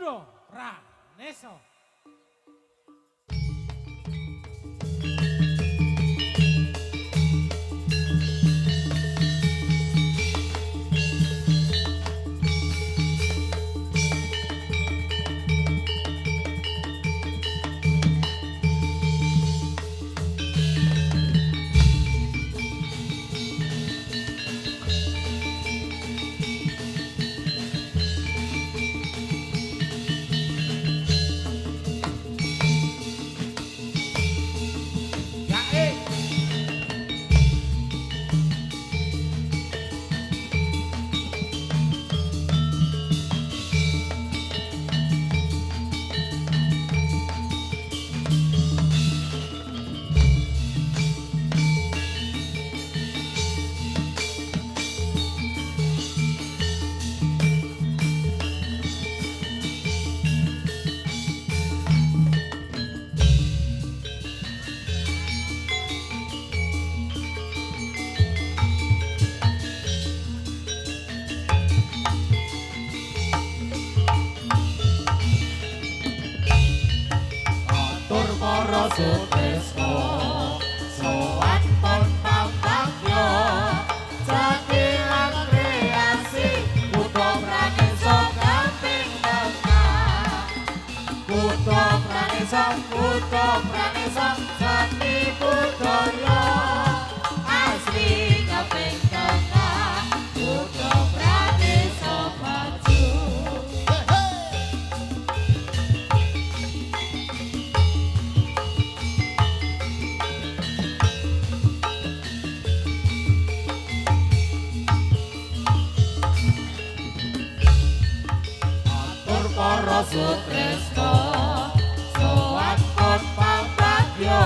Kudo Praneso. Sutresno sowan pon pambagyo jadilan kreasi kutha Praneso kaping tengah kutha Praneso jati budaya asli kaping tengah kutha Praneso maju. Para Sutresno sowan pon pambagyo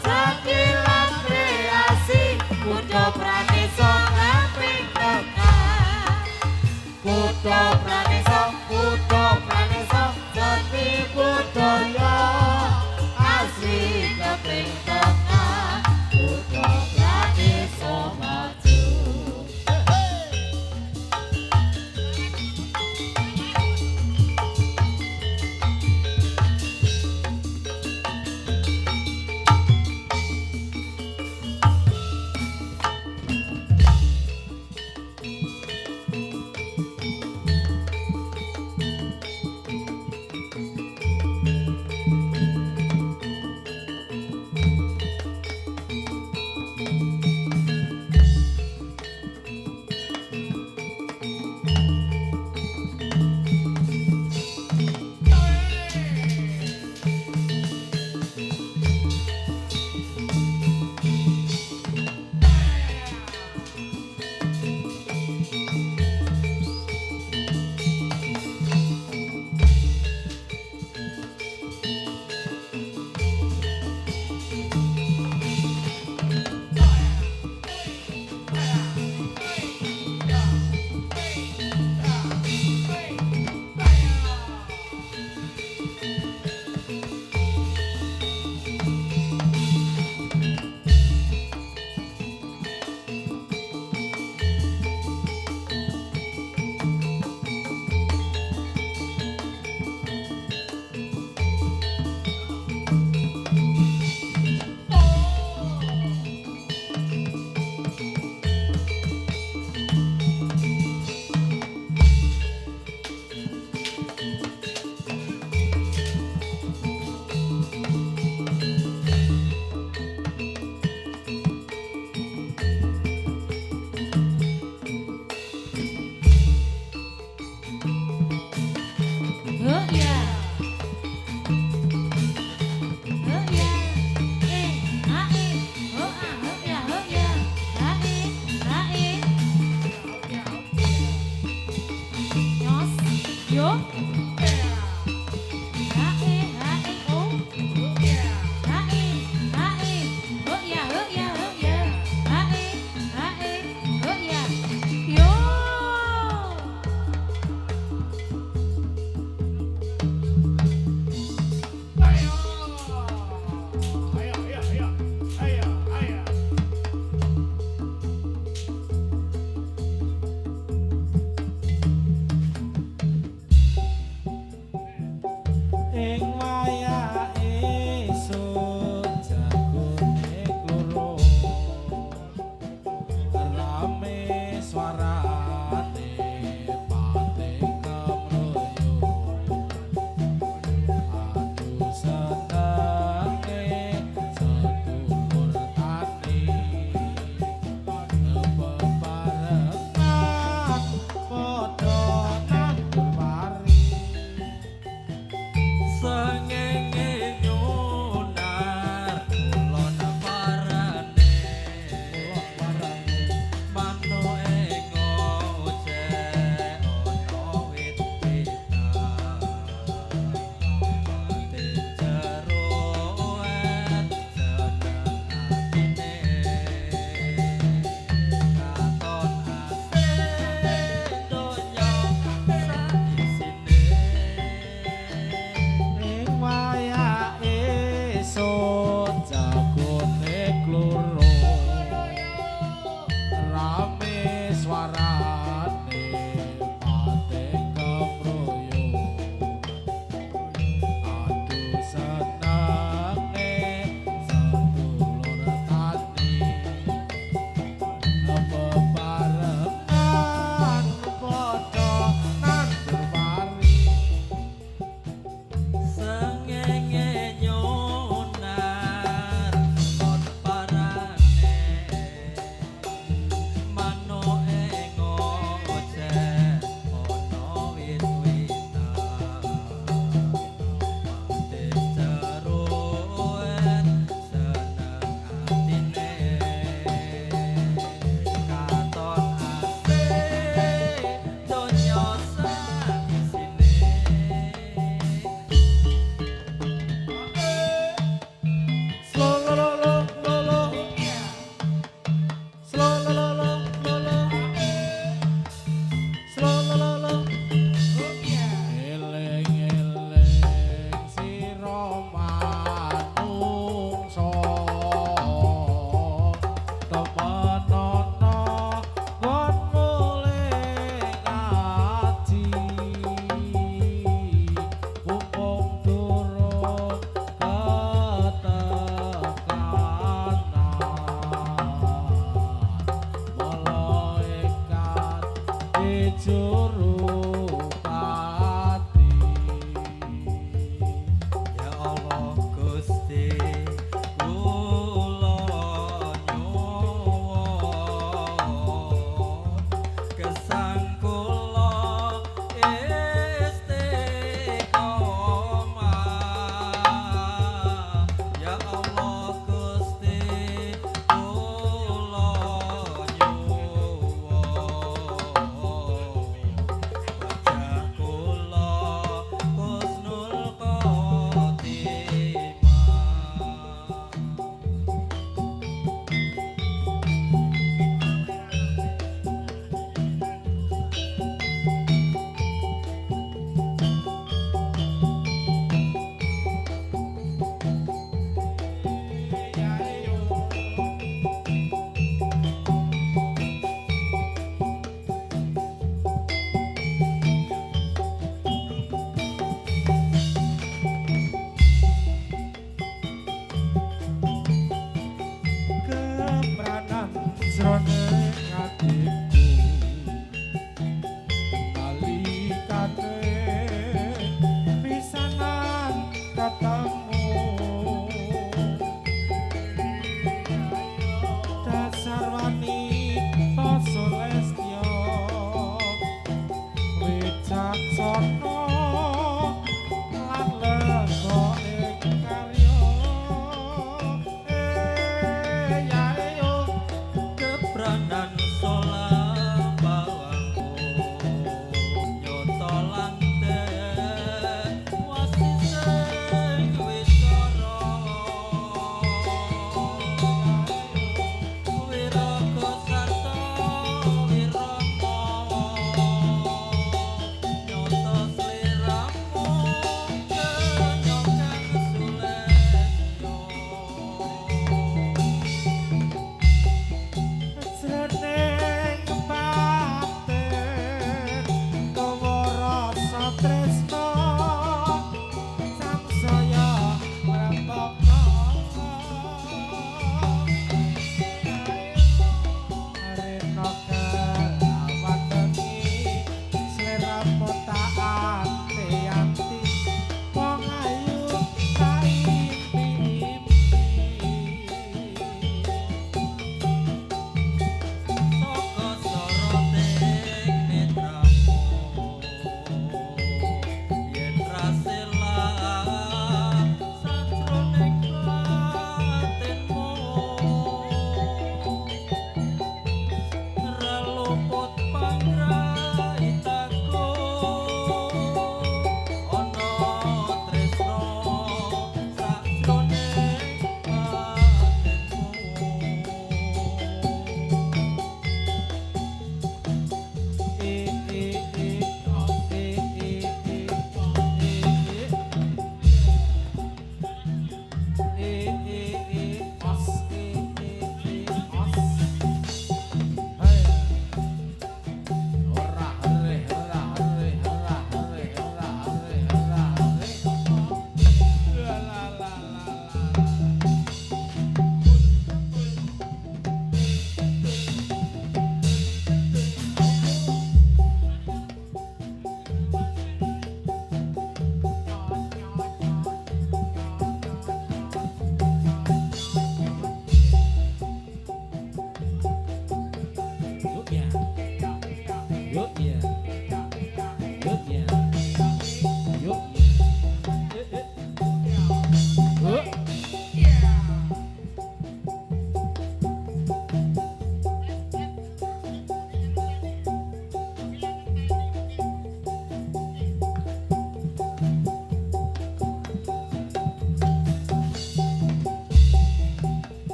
jadilan kreasi kutha Praneso kaping tengah kutha Praneso jati budaya asli kaping tengah kutha Praneso maju.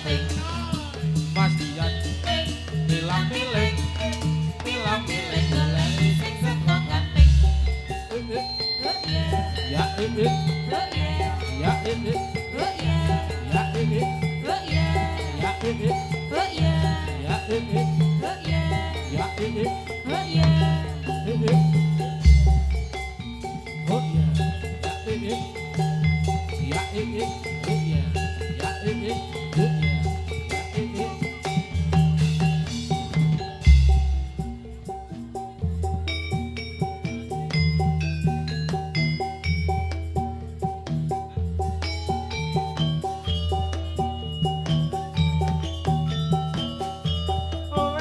penting Mas Dian milang-miling milang-miling goleki sing sego ganteng Ya ya Ya ya Ya Ya Oh yeah Ya Oh yeah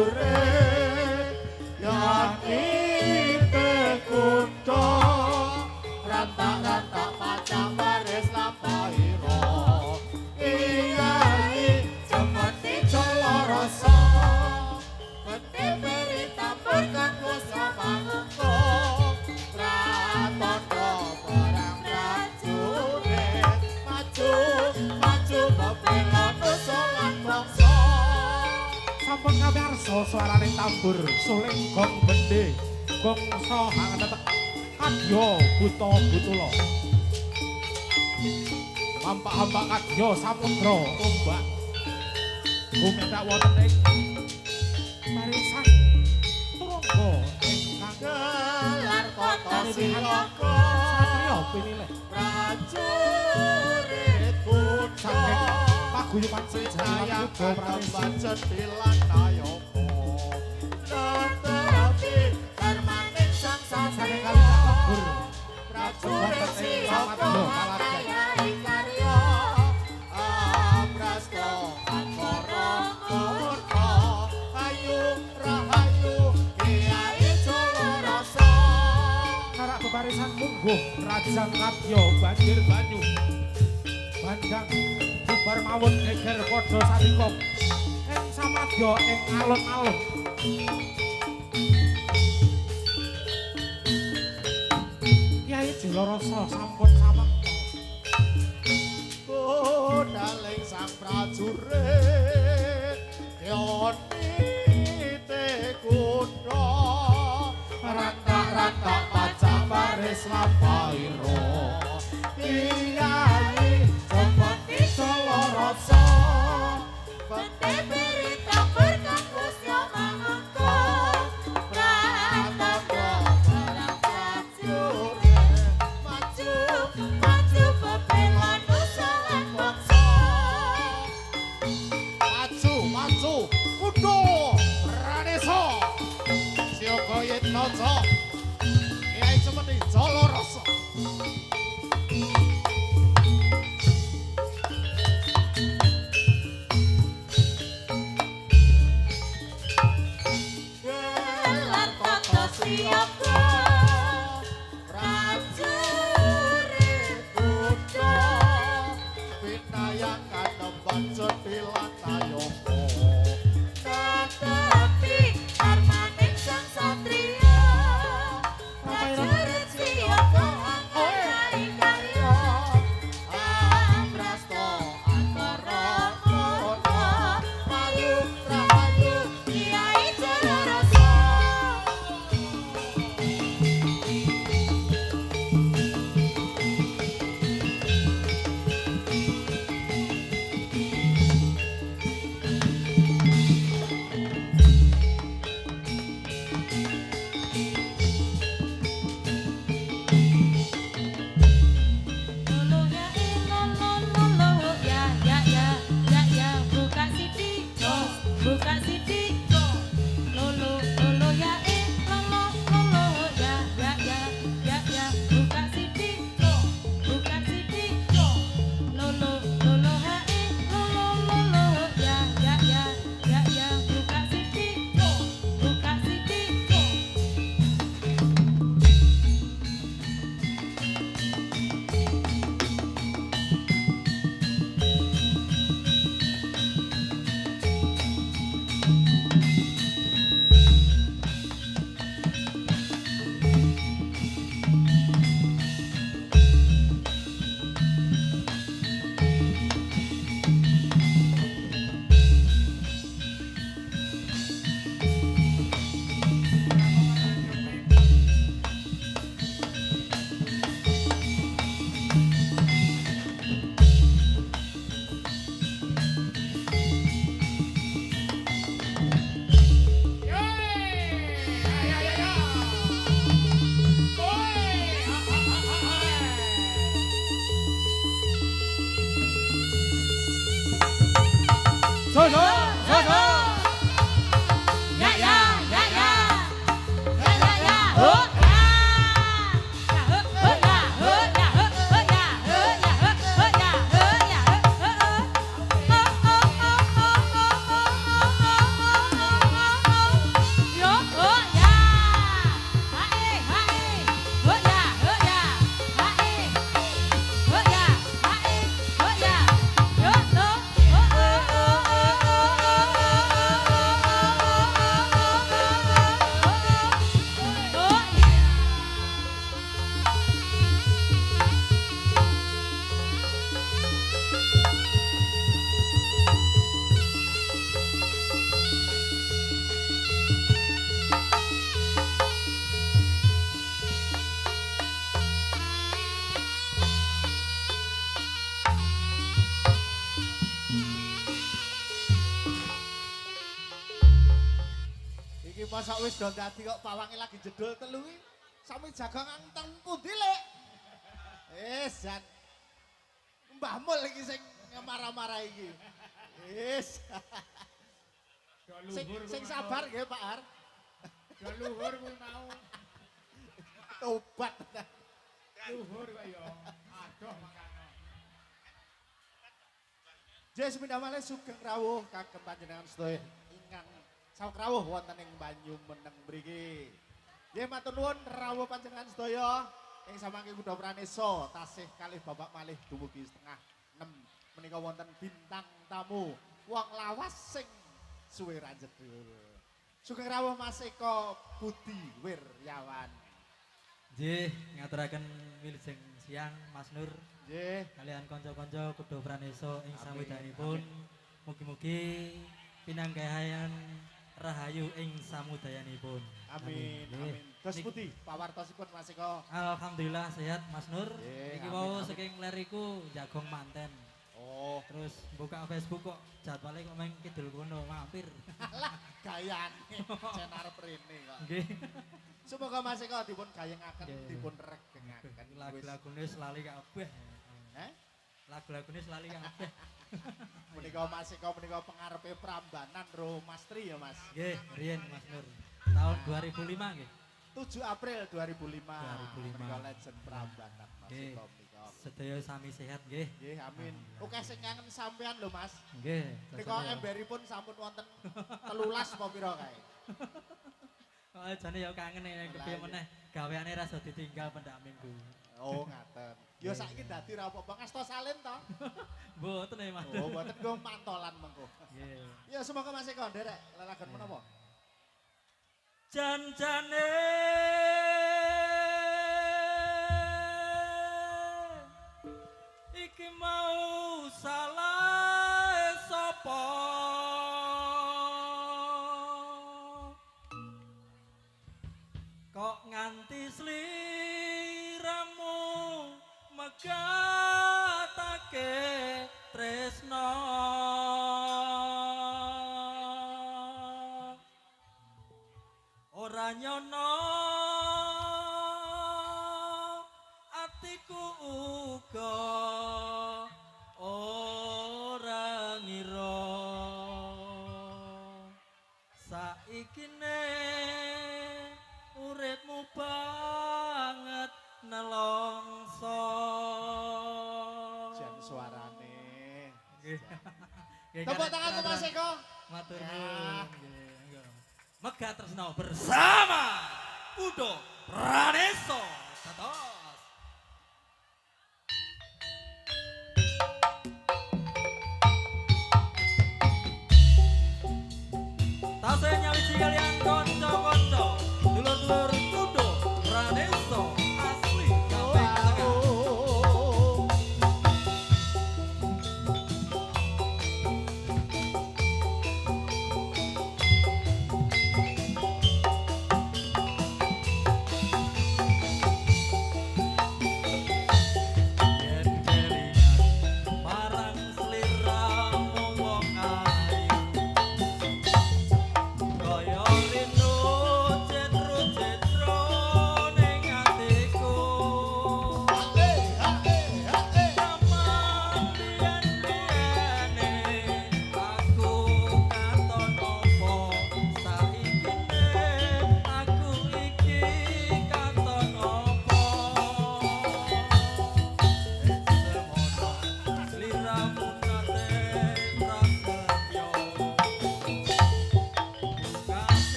prajurit yani tekutha rantak-rantak pacang baris lampahira iyai cemeti jala rasa peti beri tampur kanggo samangko pratandha barang prajurit maju maju bebela dosa lan bangsa sampun kawarsa swaraning tambur suling gong bendhe gong sohang tetek kadya buta butula ampak-ampak kadya samudra ombak gumetak wonten ing barisan turangga ingkang gelar kota silaka satriya pinilih prajurit putra paguyuban sejaya katemban jetilan nayaka tetapi karmaning sang sasaring kali kabur prajurit silaka kayai karya abrasto angkara murka ayu rahayu kiai jala rasa karak bebarisan mungguh rajang kadya banjir banyu bandang bubar mawon geger padha sanika ing samadya ing alun-alun Kyai Jalarasa sampun samekta daling sang prajurit yani tekutha rantak-rantak pacang baris lampahira iyai cemeti jala rasa peti beri tampur kanggo samangko pratandha barang prajurit maju maju bebela dosa lan bangsa maju maju kudu pranesa siaga yetnaca Kyai Cemeti jala rasa Iki masa wis do dadi kok pawange lagi jedul telu iki. Sami jagang anteng pundi, Lek? Jan. Mbah Mul iki sing marah-marah iki. Wis. Sing sabar nggih, Pak Ar. Do luhur kuwi mau. Tobat. Luhur kok ya. Aduh mangkane. Jes minamale sugeng rawuh kagem panjenengan sedaya ingkang sawetawuh wonten ing Banyu Meneng mriki. Nggih matur nuwun rawuh panjenengan sedaya ing samangke Kuda Pranesa tasih kalih babak malih dumugi setengah 6 menika wonten bintang tamu wong lawas sing suwe ra jedul. Sugeng rawuh Mas Eko Budi Wiryawan. Nggih, ngaturaken wilujeng siang Mas Nur. Nggih, Kalian kanca-kanca Kuda Pranesa ing Amin, sawedanipun. Mugi-mugi pinanggahayan rahayu ing samudayanipun. amin, Nggih. amin. Dos pundi pawartosipun Mas Eko? Alhamdulillah sehat Mas Nur. Nggih, Iki amin, wau amin. saking leriku jagong manten. Oh, Terus buka Facebook kok jadwalnya kok main kidul kono mampir. alah gayane jen arep rene kok. Nggih. Semoga Mas Eko dipun gayengaken, Nggih. dipun regengaken. Lagu-lagune selali kabeh. Heh? Lagu-lagune selali kabeh. Menika Mas Eko menika pengarepe Prambanan ro Mas Tri ya Mas. Nggih, riyen Mas Nur. Tahun 2005 nggih. 7 April 2005. 2005. Menika legend Prambanan Mas Nggih. Eko menika. Sedaya sami sehat nggih. Nggih, amin. Oke sing kangen sampean lho Mas. Nggih. Menika emberipun sampun wonten 13 apa pira kae. Oh, jane ya kangen nek kepiye meneh gaweane rasa ditinggal pendak minggu. Oh, ngaten. Ya saiki dadi ra apa-apa ngasta salin to. Mboten ya Mas. Oh, mboten nggo mantolan mengko. Nggih. Ya semoga Mas Eko nderek lelagon menapa? Jan-jane iki mau salah sapa kok nganti sliramu megatake tresno ora nyono atiku uga ora ngira saikine uripmu banget nelongso Jan suarane. Nggih. Tepuk tangan untuk Mas Eko. Matur Ya. nuwun. Nggih. Megah tresno bersama Kuda Pranesa. Katos. Tasih nyawiji kalian kanca-kanca, dulur-dulur Kuda Pranesa asli Kaping Tengah.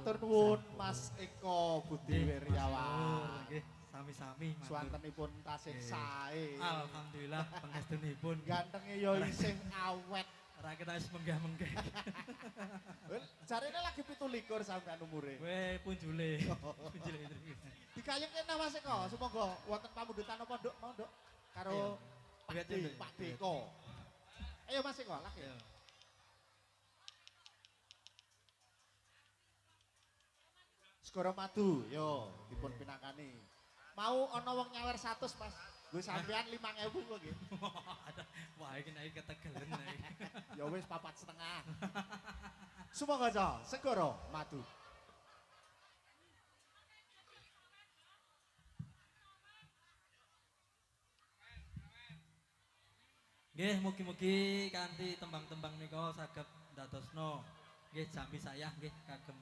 Matur nuwun Mas Eko Budi Wiryawan. Nggih, sami-sami matur. Swantenipun tasih sae. Alhamdulillah pangestunipun. Gantenge yo isih awet. Ora kita wis menggah-menggah. Jarene lagi 17 sampean umure. Weh punjule. Punjule itu. Dikayengke nang Mas Eko, sumangga wonten pamundutan apa nduk mau nduk karo Duet, Pak Nduk. Pak Deko. Ayo Mas Eko lagi. Yo. Segara madu, yo dipun pinakani. Mau ana wong nyawer 100 Mas. Gue sampean 5.000 kok nggih. Wah iki nek ketegelen nek. Ya wis 4,5. Sumangga aja, segara madu. Nggih, mugi-mugi kanthi tembang-tembang nika saged ndadosno nggih jambi sayah nggih kagem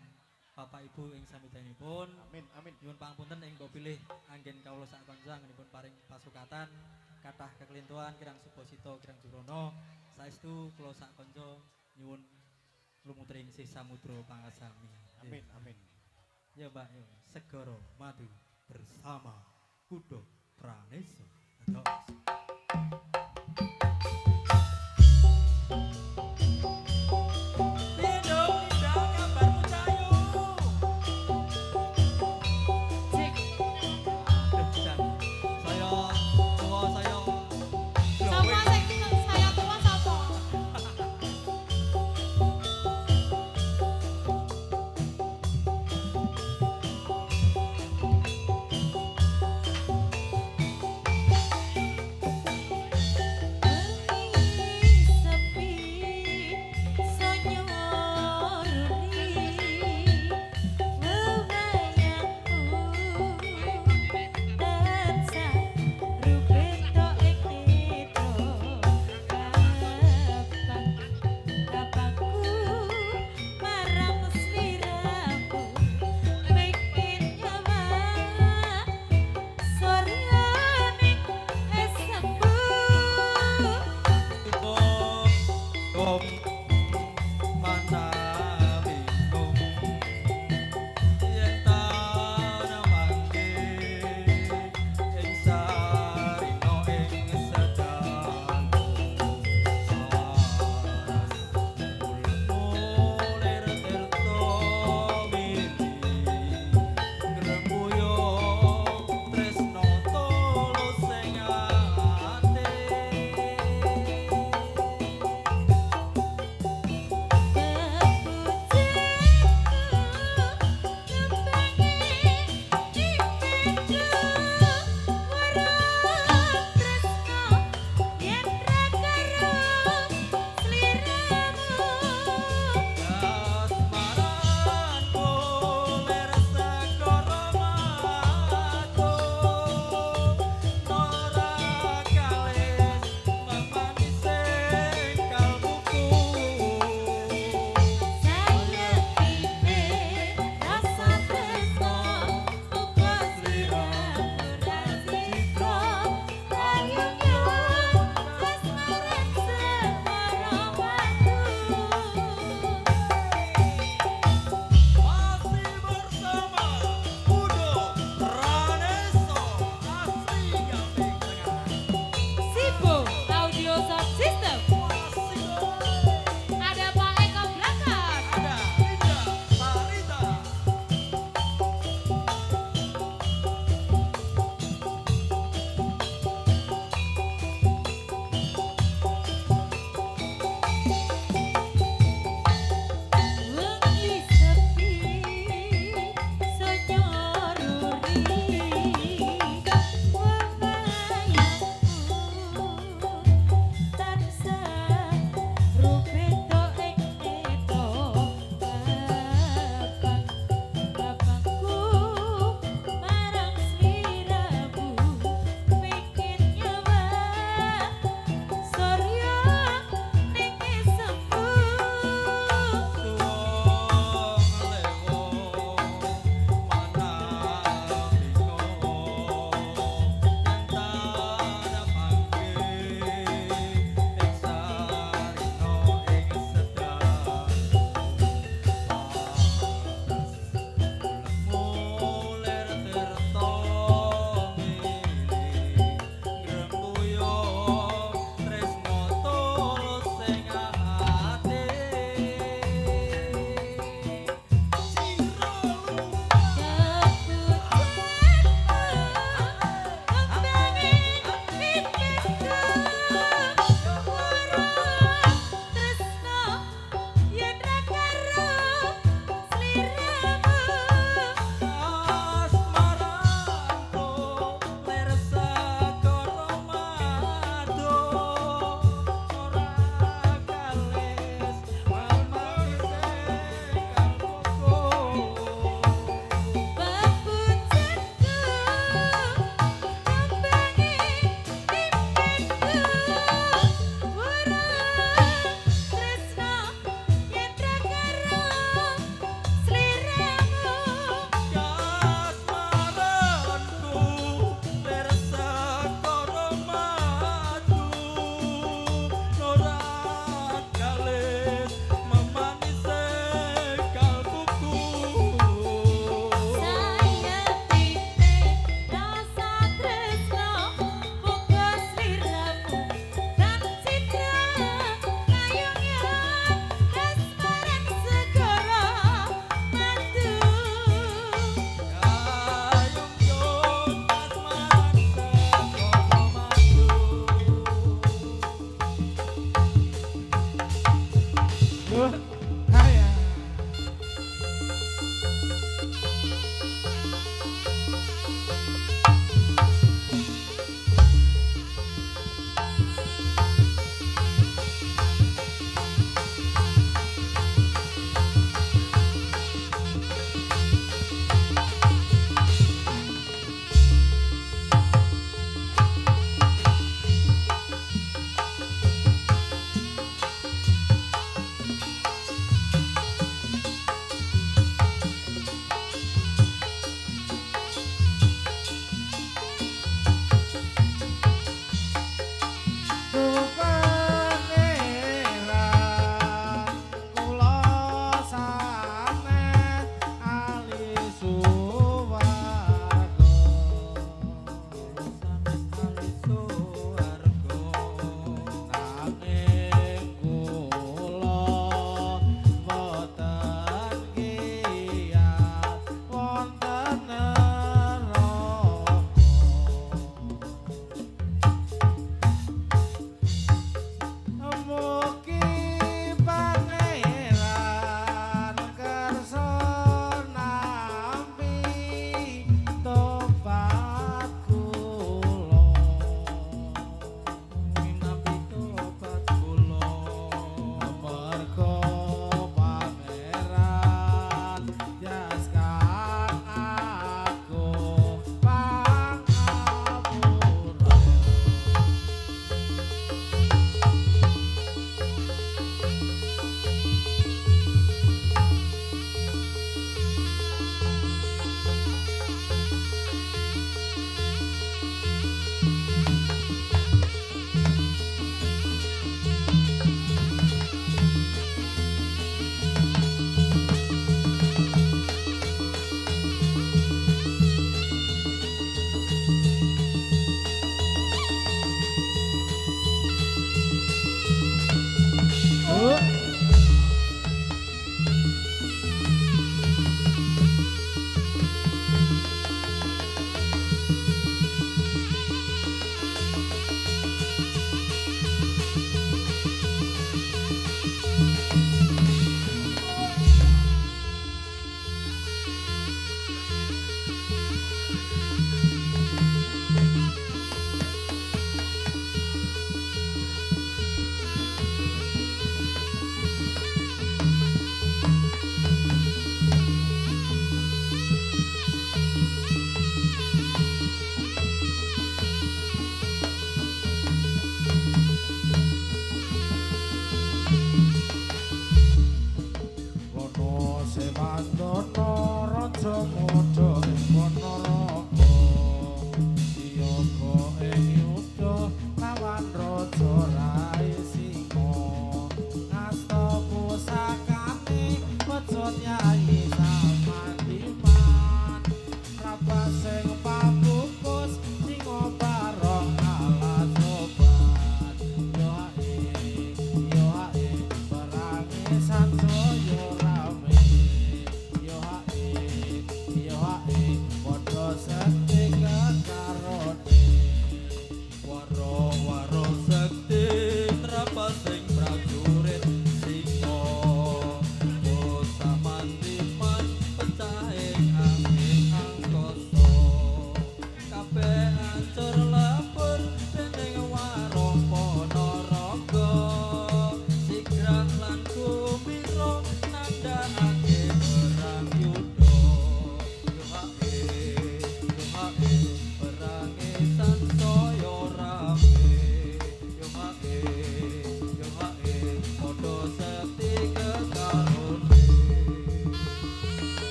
Bapak Ibu ing samidanipun. Amin, amin. Nyuwun pangapunten ing pilih anggen kawula sak kanca anggenipun paring pasukatan kathah kekelintuhan kirang suposito kirang jurono saestu kula sak kanca nyuwun lumutring sih samudra pangasami. Amin, amin. Ya Mbak, ya segara madu bersama Kudo Praneso. Ados.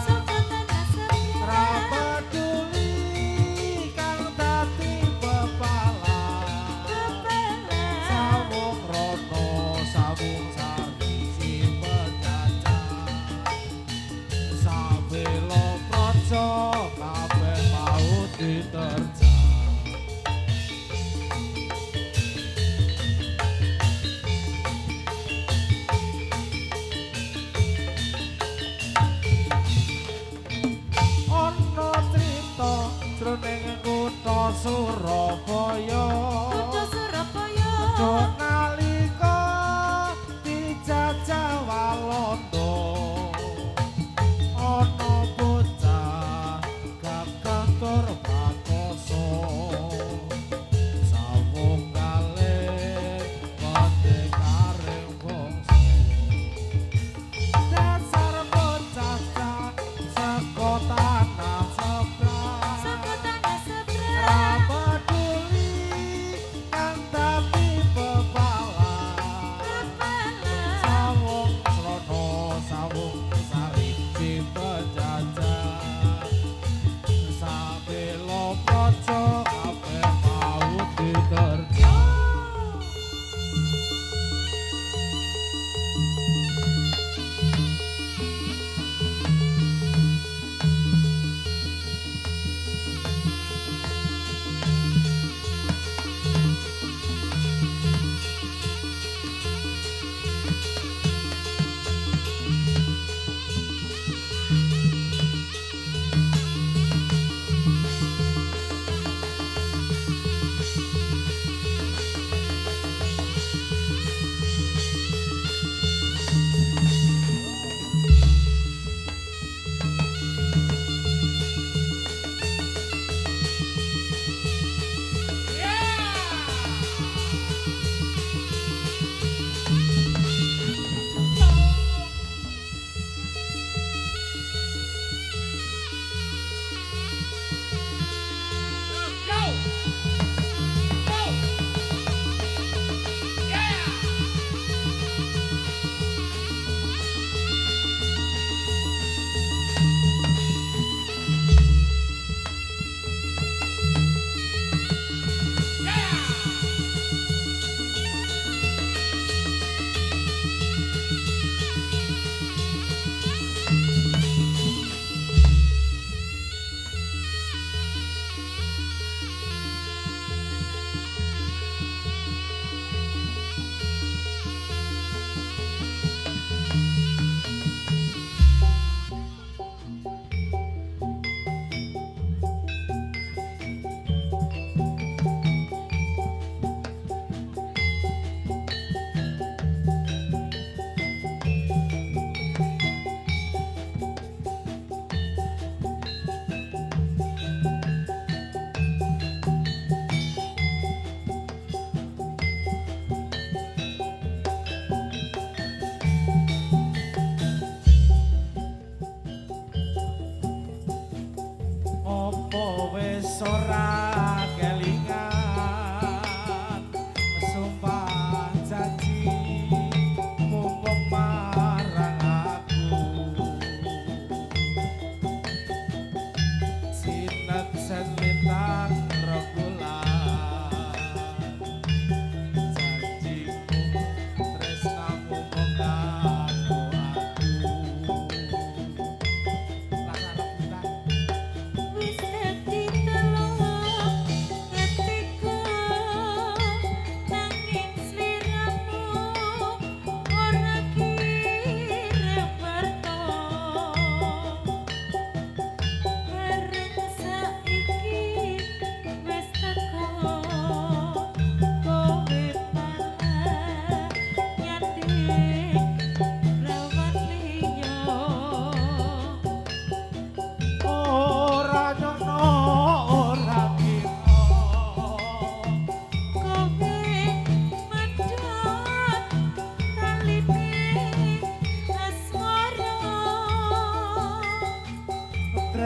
Saka tanah seberang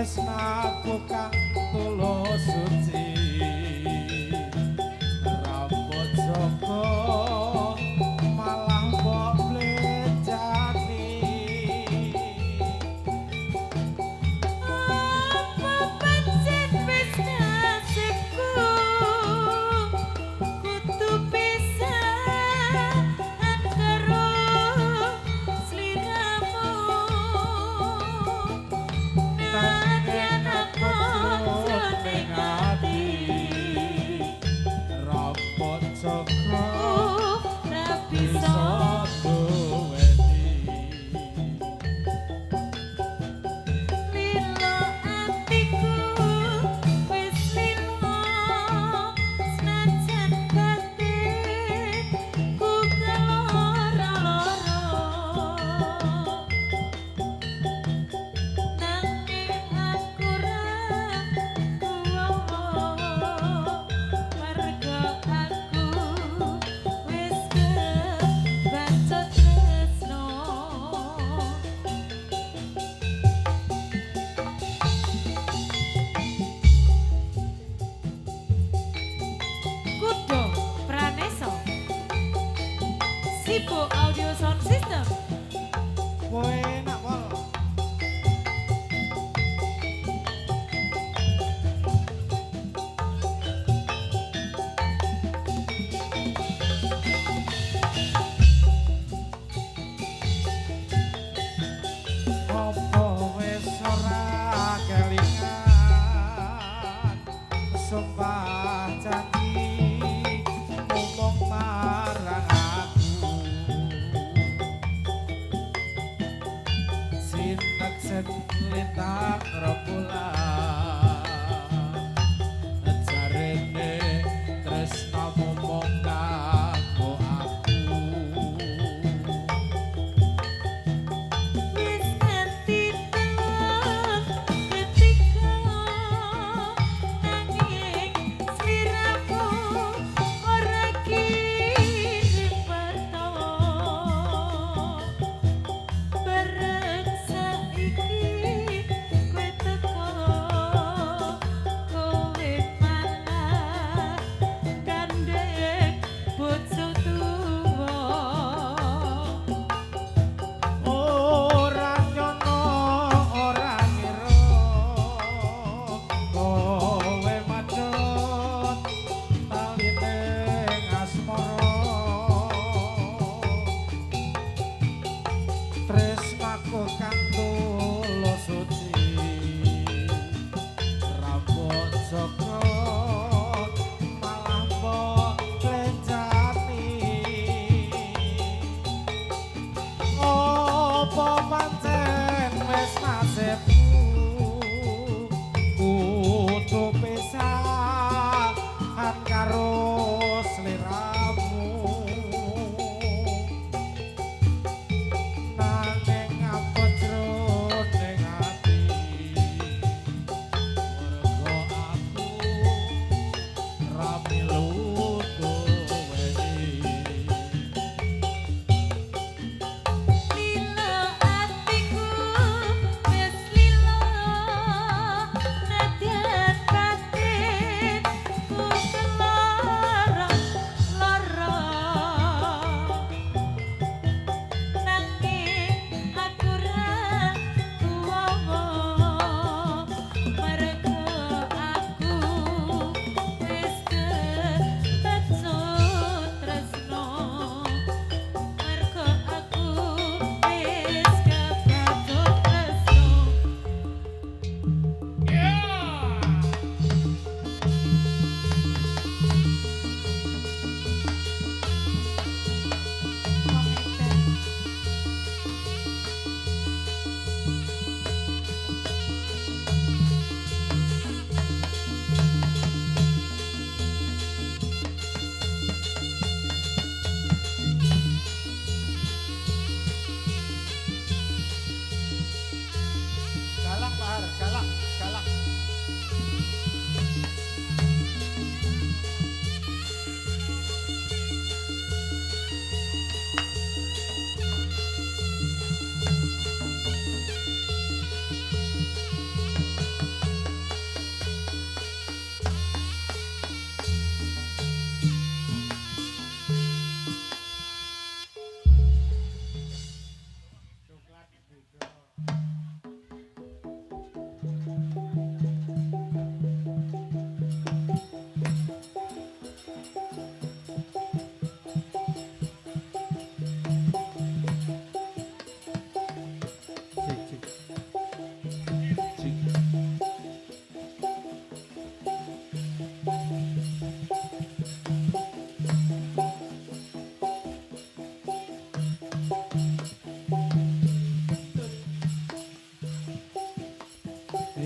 tresnaku kang tulus suci rambut joko malah mbok blejani apa pancen wis nasibku kudu pisah karo sliramu nadyan aku ning ati rambut joko ra bisa lilo atiku wis lilo senajan batin ku keloro-loro nanging aku ra kuwowo merga aku wis kebacut tresno Kudo Praneso Sibo Audio Sound System kowe nak pol opo wis ora kelingan sumpah janji ngomong marang aku sinek sen lintang rembulan jarene tresna momong kanggo aku wis nganti telat ketika nanging sliramu ora kirim pertama bareng saiki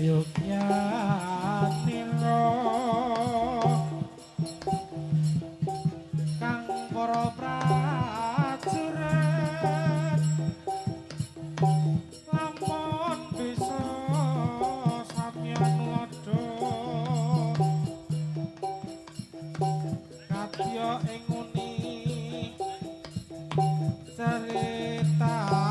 sayogyanira kang para prajurit lamun bisa sampeyan wadha kadya ing nguni ceritane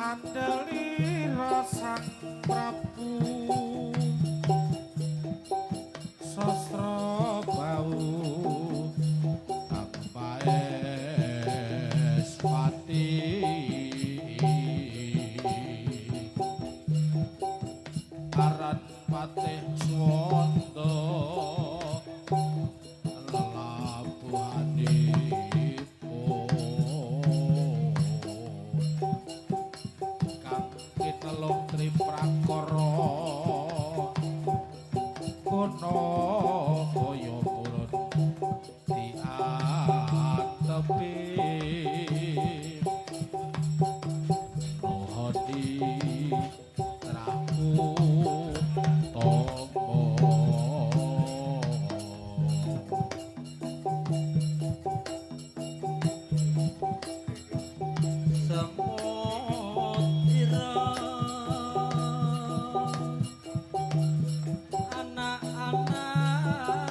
andelira sang Prabu sastra bau paes pati aran patih swanda lelabuhanipun kang kinelung triprakara kono kaya purun diatepi rohadi traku tombo semut ira anak-anak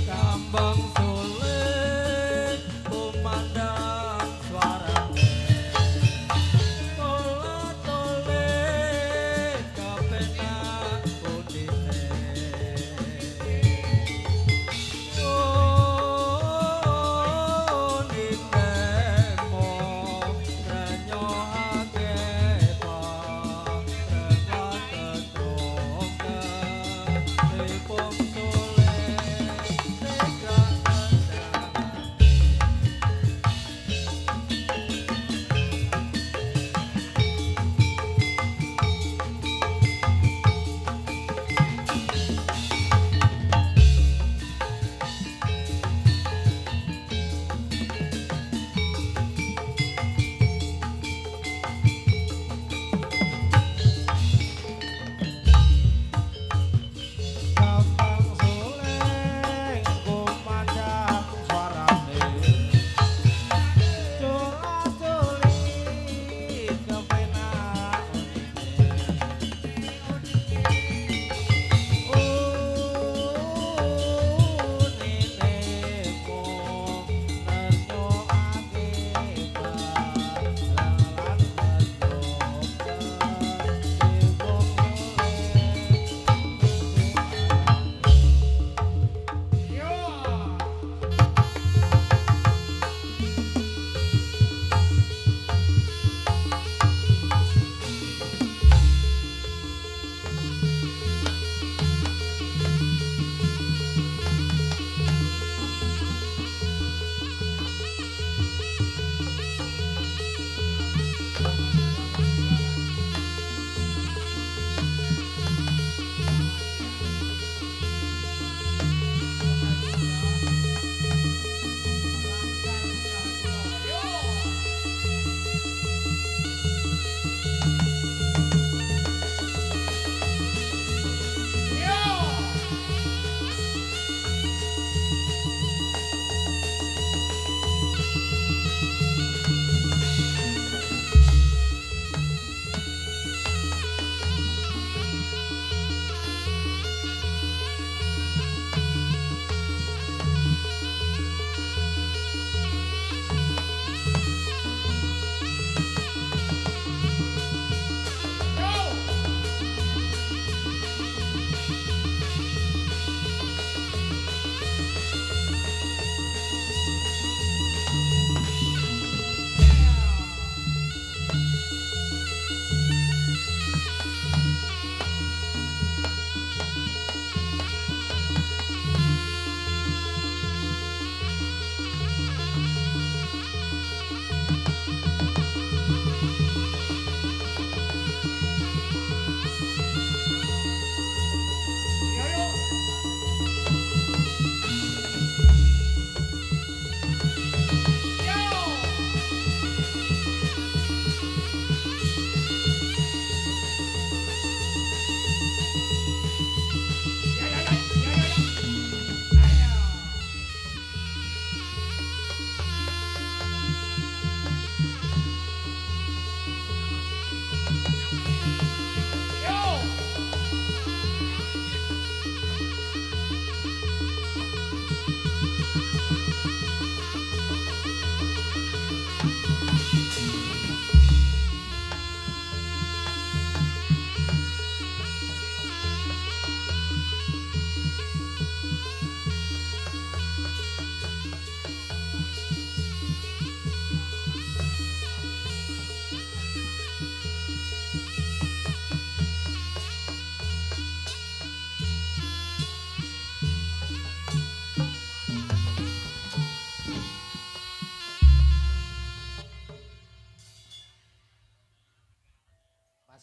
Kambang suling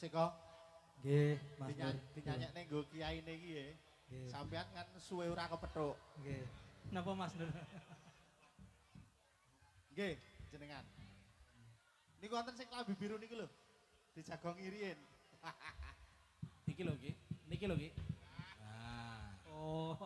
Seko. Nggih, Mas Nur. Dinyanyekne nggo kiyaine iki ya. Nggih. Sampeyan kan suwe ora kepethuk. Nggih. Napa Mas Nur? Nggih, jenengan. Niku wonten sing klambi biru niku lho. Dijagong iriin. Niki lho Ki. Niki lho Ki. Nah. Oh.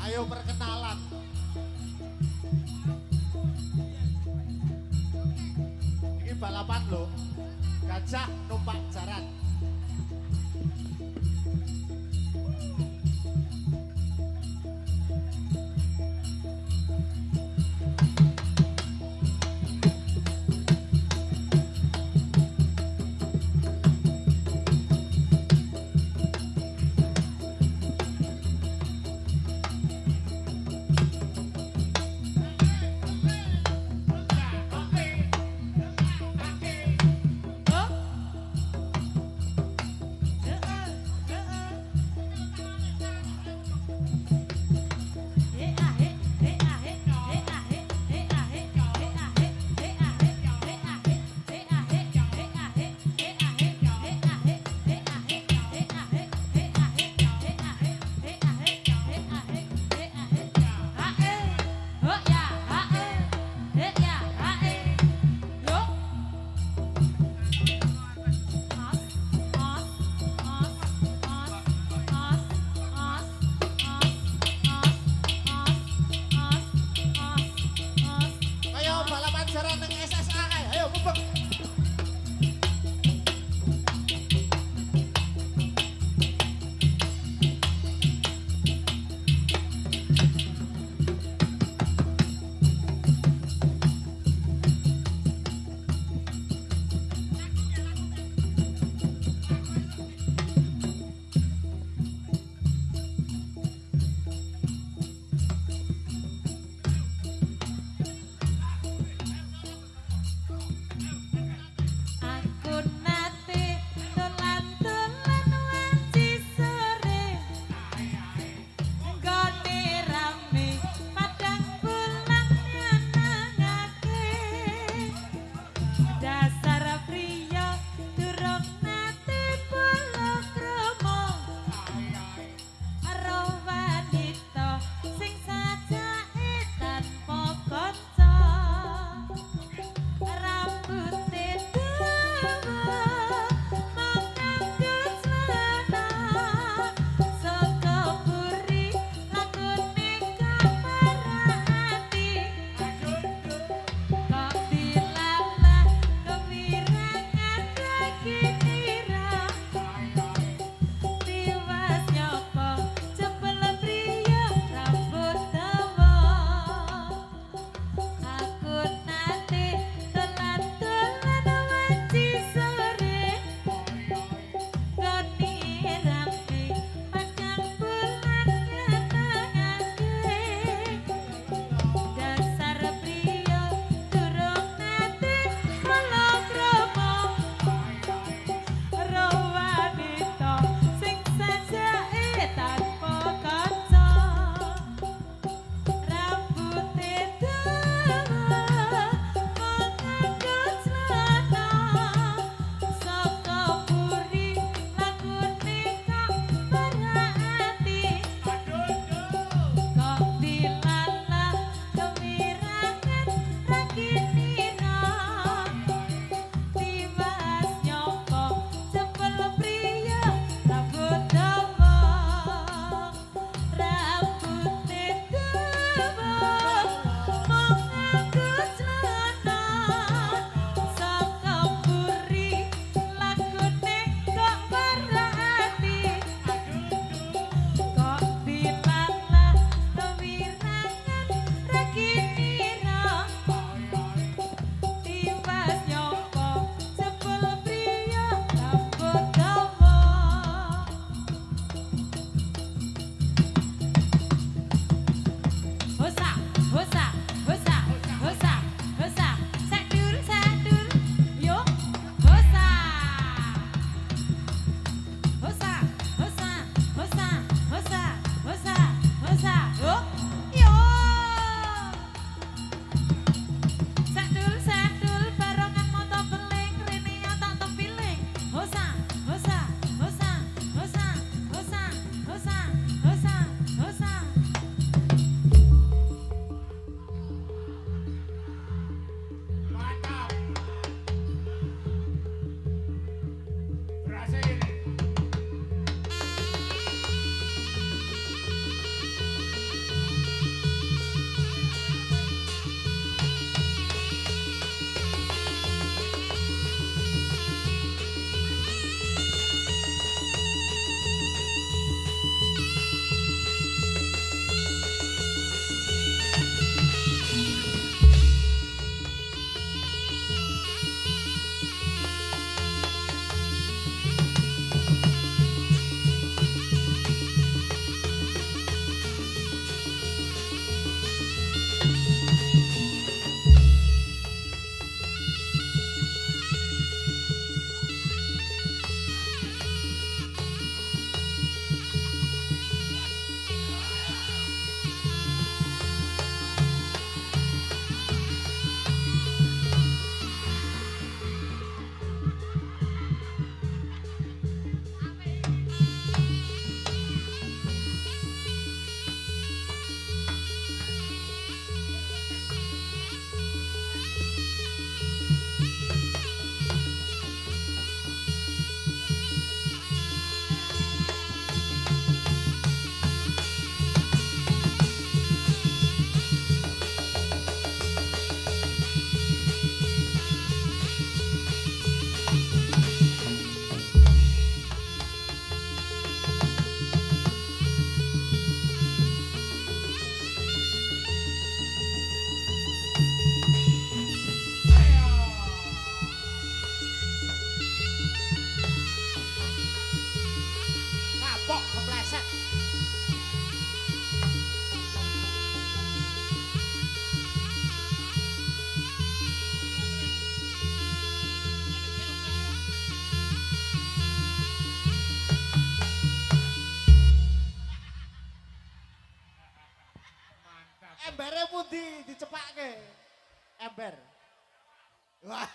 Ayo perkenalan. Ini balapan loh. Gajah numpak jaran. Embere pundi dicepake? Ember. Wah.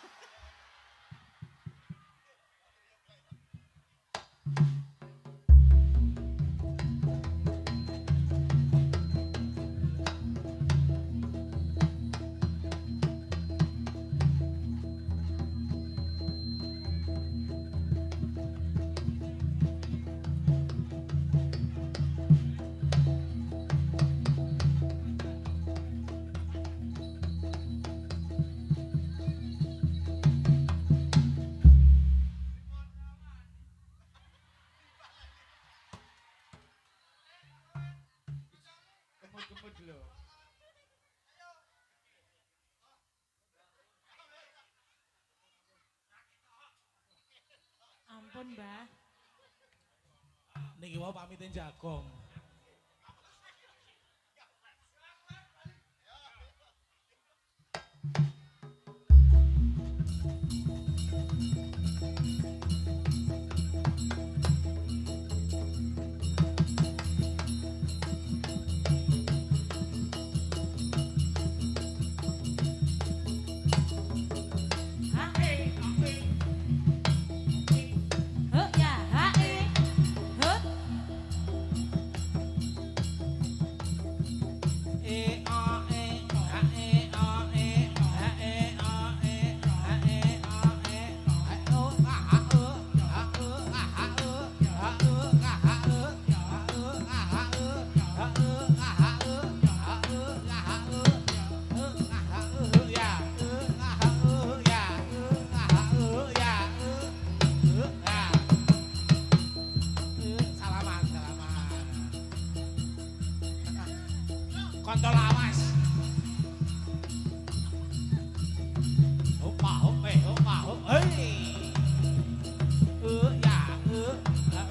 Gemut-gemut lho. Ampun, Mbah. Niki mau pamitin jagong. Huk ya, hae. Huk. Salaman, salaman. Kontol awas. Hoppa, hoppe, hoppa, hop. Hei. Ya, ya, ya,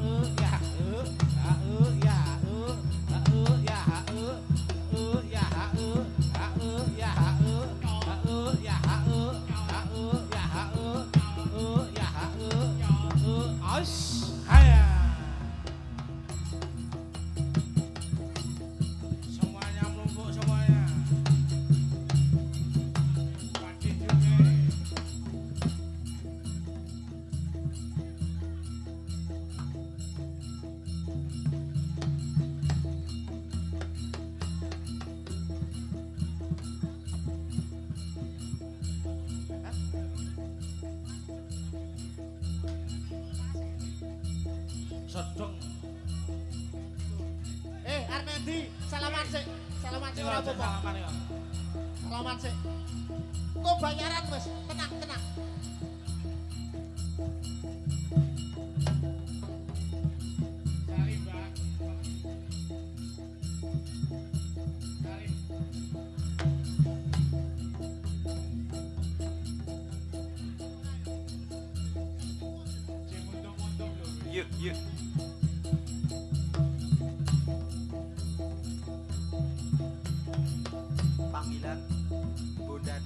ya, ya, semuanya melumpuk semuanya. Sedeng. Arnendi, salaman sik. Salaman sik ora apa-apa. Salaman ya. Salaman sik. Kok bayaran wis, tenang, tenang. Salim, Mbak. Salim. Yuk, yuk. Panggilan Bondan.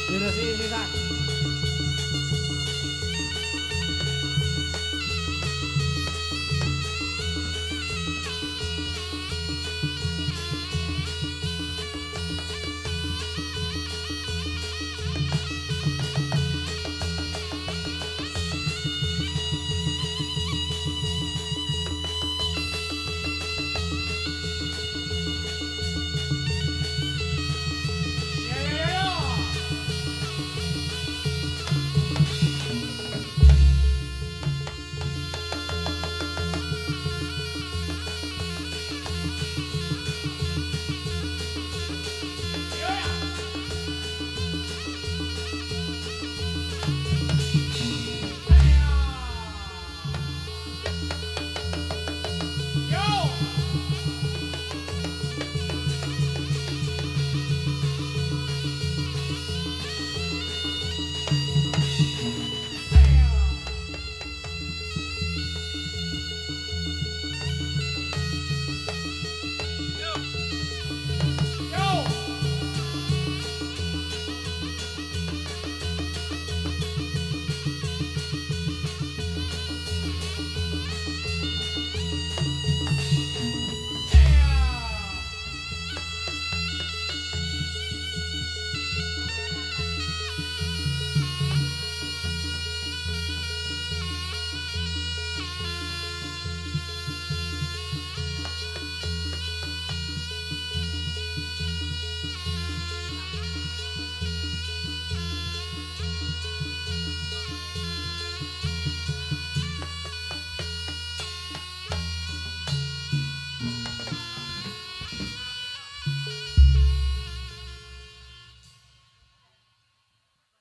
Diresi sisan.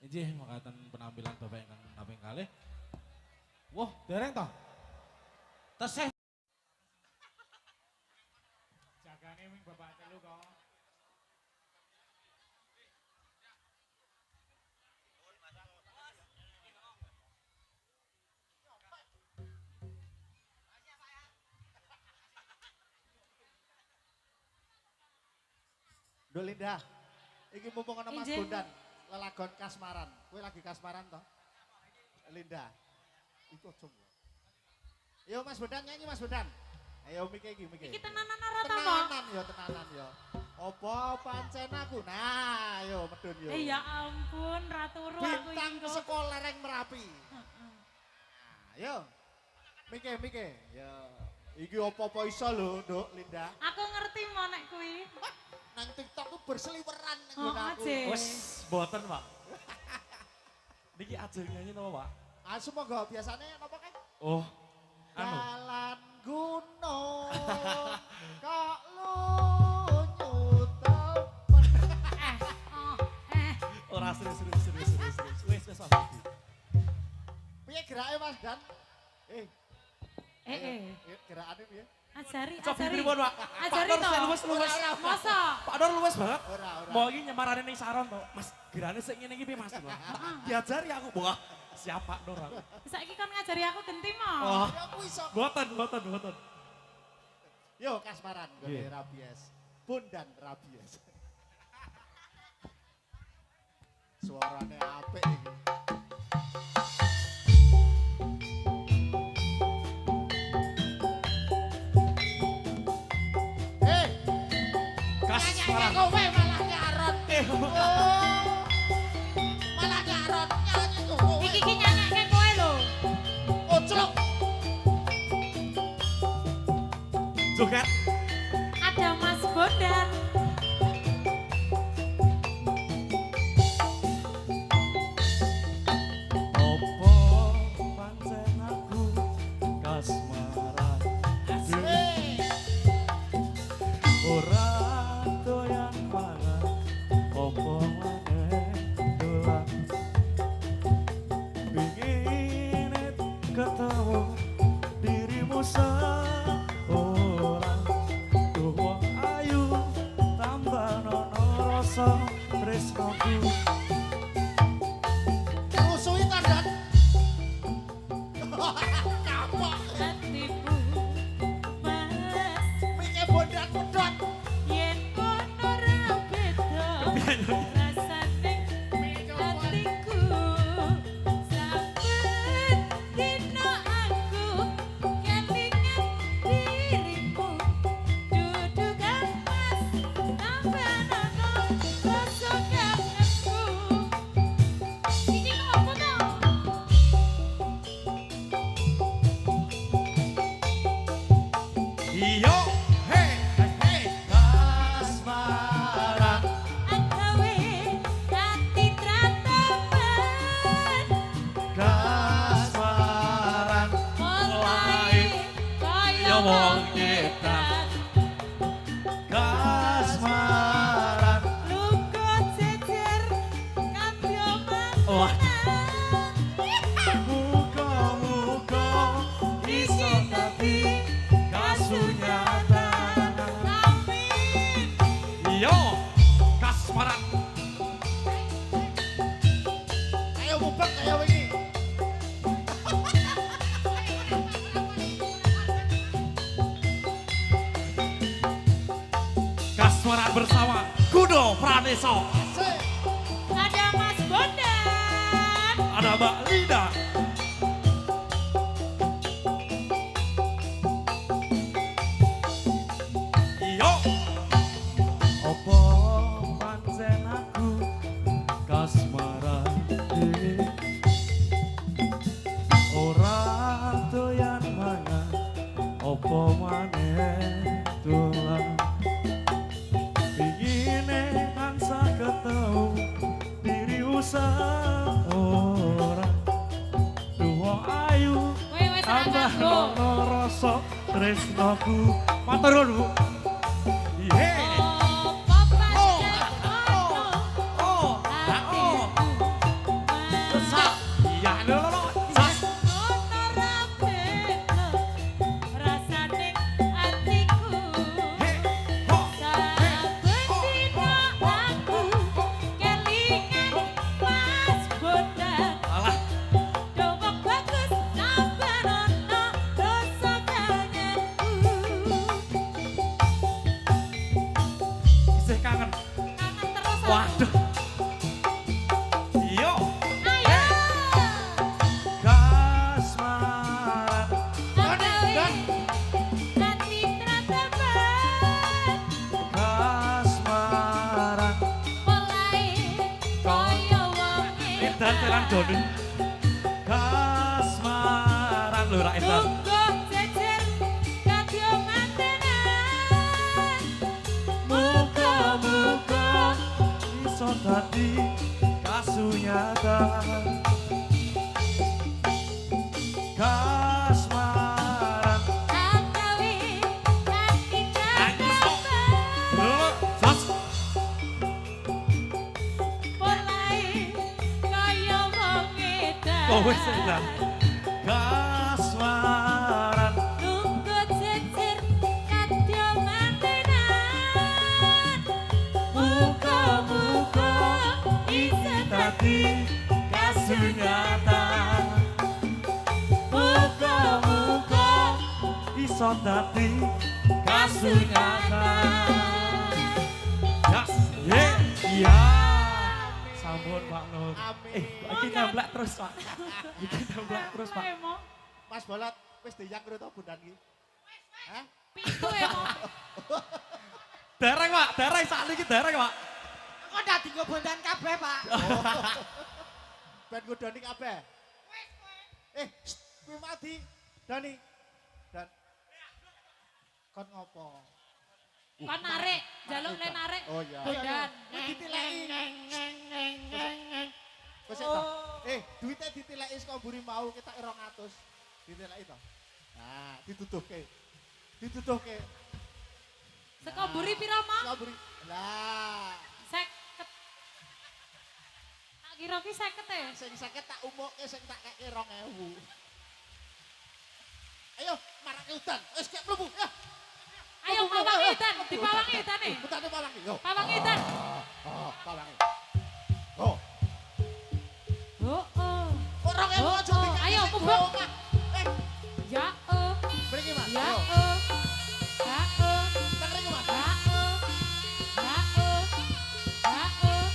Injih makaten penampilan Bapak ingkang kaping kalih. Wah, dereng toh. Tesih Jagane wing bapak telu kok. Linda, iki mumpung ana Mas Injih. Bondan, lelagon kasmaran. Kowe lagi kasmaran toh? Linda. Iku aja. Yo Mas Bondan nyanyi Mas Bondan. Ayo mikir iki mikir. Iki tenanan ora to, Mo? Tenanan yo. Apa pancen aku? Nah, yo medun yo. Ya ampun, raturu aku Bintang iki. sekolah lereng Merapi. Heeh. Nah, yo. Mikir. Yo. Iki apa-apa iso lho, Nduk Linda. Aku ngerti mo nek kuwi. Nang TikTok ku berseliweran nang Oh, nggon aku. aja. wes boten, Pak. Niki ajeng nyanyi napa, Pak? Ah, semoga biasanya napa kae? Oh, anu. Jalan gunung kok lunyu temen. Ora serius. Wes, Pak. Piye gerake Mas Dan? Gerakane piye? Ajari. Coba pripun, Pak? Ajari Pak Nur to. luwes. Masa? Pak Nur luwes banget. Ora. Mau iki nyemarane ning saron to. Mas, gerane sik ngene iki piye, Mas? Diajari aku, Wah. Siap Pak Nur aku. Saiki kan ngajari aku genti mo. Oh, Ya aku iso. boten. Yo kasmaran gue Iya. rabies. Bondan rabies. Suarane apik iki. Kasmaran. Kowe malah nyarot. Oh. Malah nyarot nyanyi kowe. Iki nyanyake kowe lho. Oclok. Joget. Ada Mas Bondan. Opo pancen aku kasmaran. Ora doyan mangan opo maneh dolan. Pingin ketemu dirimu seorang. Duh wong ayu tambah nono rasa tresnoku. Musuhi kandan. Kapok. Hatiku mas. Mike Bondan medot. Yen kono ra beda. Rasane hatiku. Saben dina aku kelingan dirimu. Dudu gamas tambah nono rasa kangenku. Iki apa to? Iyo, hey, kasmaran. Agawe hati tratapan. Kasmaran Mulai kaya wong edan. kasmaran Luka jejer kandyo Wah. mangan. muga-muga iso dadi kasunyatan. Amin. Iyo, kasmaran. Ayo mubak kaya wingi. Kasmaran bersama Kudo Praneso. Sik. Ada Mas Bondan. Ada Mbak Lida. Iyo. Opo pancen aku kasmaran dhewe. Ora doyan mangan opo maneh dolan. Pingine tansah ketemu diri usah ora. Duh wong ayu Kowe wis tambah angkat, Bu. nono rasa tresnoku. Matur nuwun, Bu. Iye. Oh, papa Oh, sudah oh, hatiku. Edan tenan Doni. Kasmaran lho ra Edan. Tunggu jejer kadya mantenan. Muga-muga iso dadi kasunyatan. Kasmaran Akawi kaki Nangis kok. kata. lho jos Mulai kaya wong edan. kowe sedan. Kasmaran Tunggu jejer kadya mantenan. muga-muga iki dadi kasunyatan. Muga-muga iso dadi kasunyatan. Gas, ye, iya. Sampun Pak Nur. Amin. Iki nemblak terus Pak. Iki nemblak terus Pak. Emo, Mas Bolot wis diyang karo to bundan iki. Hah? pintu emo. Dereng Pak, dereng sakniki dereng Pak. Kok dadi nggo bondan kabeh, Pak? Ben ngodoni kabeh. Kuwi mati. Dani. Dan kon ngopo? Kon narik, jaluk le narik. Oh iya. Bondan. Kuwi ditileki. Wis to. Duite ditileki saka mburi mau kita 200. Ditileki to. Nah, dituduhke. Dituduhke. Saka mburi pira mong? Saka mburi. Lah, 50. Tak kira ki 50 e. sing 50 tak umukke sing tak keke 2000. Ayo, marake udan. Wis gek mlebu. Ya. Ayo pawangi edan, dipawangi edan e. Utane pawangi. Yo. Pawangi edan. Pawangi. Oh. Oh, oh. Ora Oh, kene aja oh. dikasih Ayo, sing mubeng. dua omah. Ya oh, Mriki Mas. ya Ayo. oh. Ya oh, Tak mriki Mas. ya oh. Ya oh. Ya oh.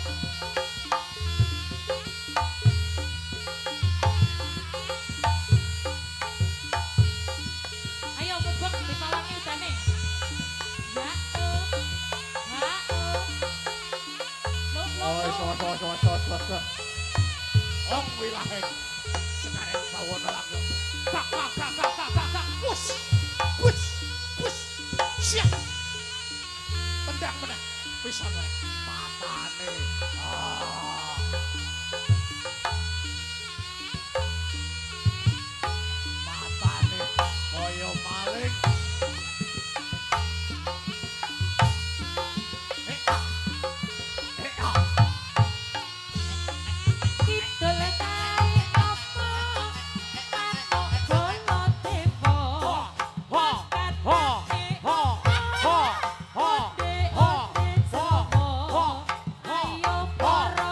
Ayo mubeng dipawangi edane. Ya oh. Ya oh. Lo lo. Oh, so. Ong wilahe. Sekarang bawono lagi. Bak. Wus. Wus. Wus. Siap. Tendang meneh. Pisan wae. Matane. Ah. Matane kaya maling. Kidul kae apa? Manuk bolo dewa. Makan onde onde sawo. Ayo para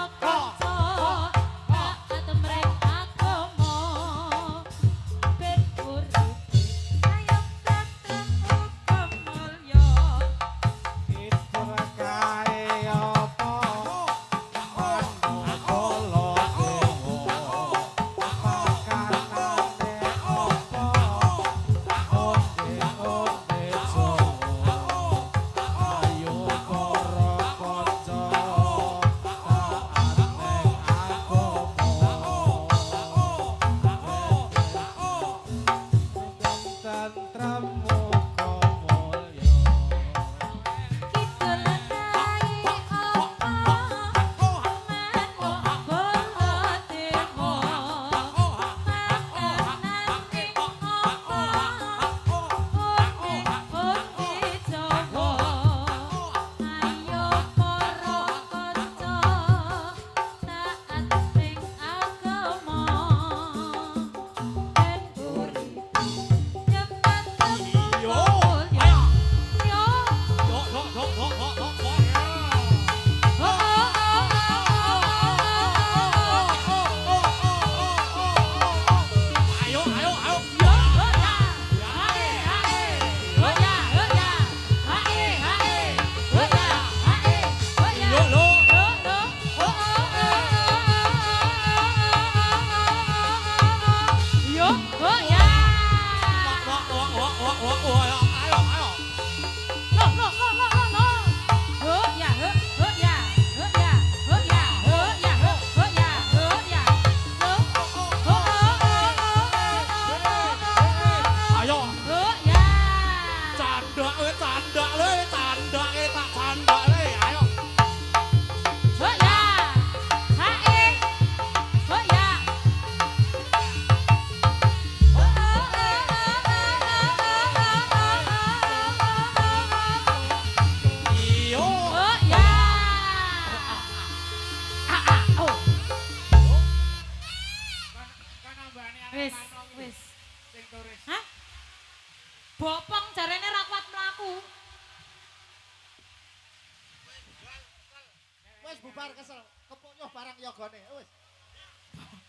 kesel. Kepuyuh barang yogane. Wis.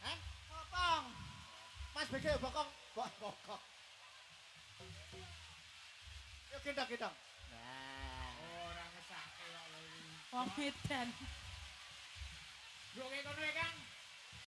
Hah? Potong. Mas BG bokong. Bokong. Yuk gendong. Nah. Ora ngesake kok lho iki. Wong edan. Yo kono ya, Kang.